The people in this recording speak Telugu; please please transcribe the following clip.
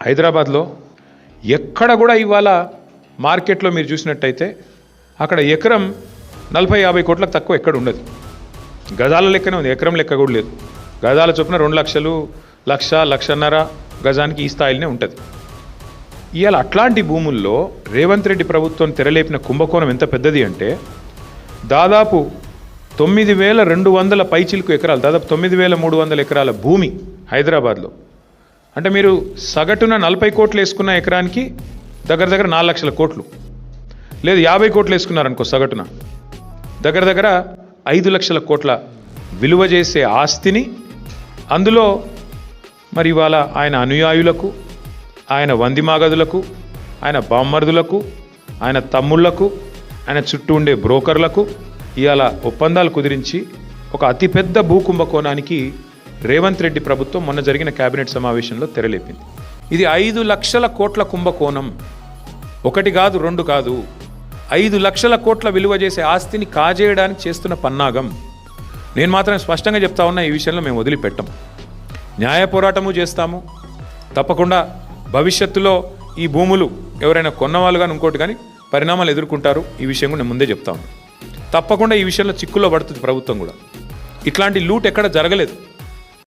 హైదరాబాద్లో ఎక్కడ కూడా ఇవాళ మార్కెట్లో మీరు చూసినట్టయితే అక్కడ ఎకరం 40-50 కోట్లకు తక్కువ ఎక్కడ ఉండదు. గజాల లెక్కనే ఉంది, ఎకరం లెక్క కూడా లేదు. గజాల చొప్పున 2 లక్షలు, 1,00,000-1,50,000 గజానికి ఈ స్థాయిలోనే ఉంటుంది. ఇవాళ అట్లాంటి భూముల్లో రేవంత్ రెడ్డి ప్రభుత్వం తెరలేపిన కుంభకోణం ఎంత పెద్దది అంటే దాదాపు 9,200 పైచిలుకు ఎకరాలు, దాదాపు 9,300 ఎకరాల భూమి హైదరాబాద్లో. అంటే మీరు సగటున 40 కోట్లు వేసుకున్న ఎకరానికి దగ్గర 4 లక్షల కోట్లు, లేదు 50 కోట్లు వేసుకున్నారనుకో సగటున దగ్గర 5 లక్షల కోట్ల విలువ చేసే ఆస్తిని, అందులో మరి ఇవాళ ఆయన అనుయాయులకు, ఆయన వందిమాగదులకు, ఆయన బామ్మర్దులకు, ఆయన తమ్ముళ్లకు, ఆయన చుట్టూ ఉండే బ్రోకర్లకు ఇవాళ ఒప్పందాలు కుదిరించి ఒక అతిపెద్ద భూకుంభకోణానికి రేవంత్ రెడ్డి ప్రభుత్వం మొన్న జరిగిన కేబినెట్ సమావేశంలో తెరలేపింది. ఇది 5 లక్షల కోట్ల కుంభకోణం. 1 కాదు 2 కాదు, 5 లక్షల కోట్ల విలువ చేసే ఆస్తిని కాజేయడానికి చేస్తున్న పన్నాగం. నేను మాత్రం స్పష్టంగా చెప్తా ఉన్నా, ఈ విషయంలో మేము వదిలిపెట్టం. న్యాయ పోరాటము చేస్తాము తప్పకుండా. భవిష్యత్తులో ఈ భూములు ఎవరైనా కొన్నవాళ్ళు కానీ ఇంకోటి కానీ పరిణామాలు ఎదుర్కొంటారు. ఈ విషయం కూడా నేను ముందే చెప్తాను. తప్పకుండా ఈ విషయంలో చిక్కుల్లో పడుతుంది ప్రభుత్వం కూడా. ఇట్లాంటి లూట్ ఎక్కడ జరగలేదు.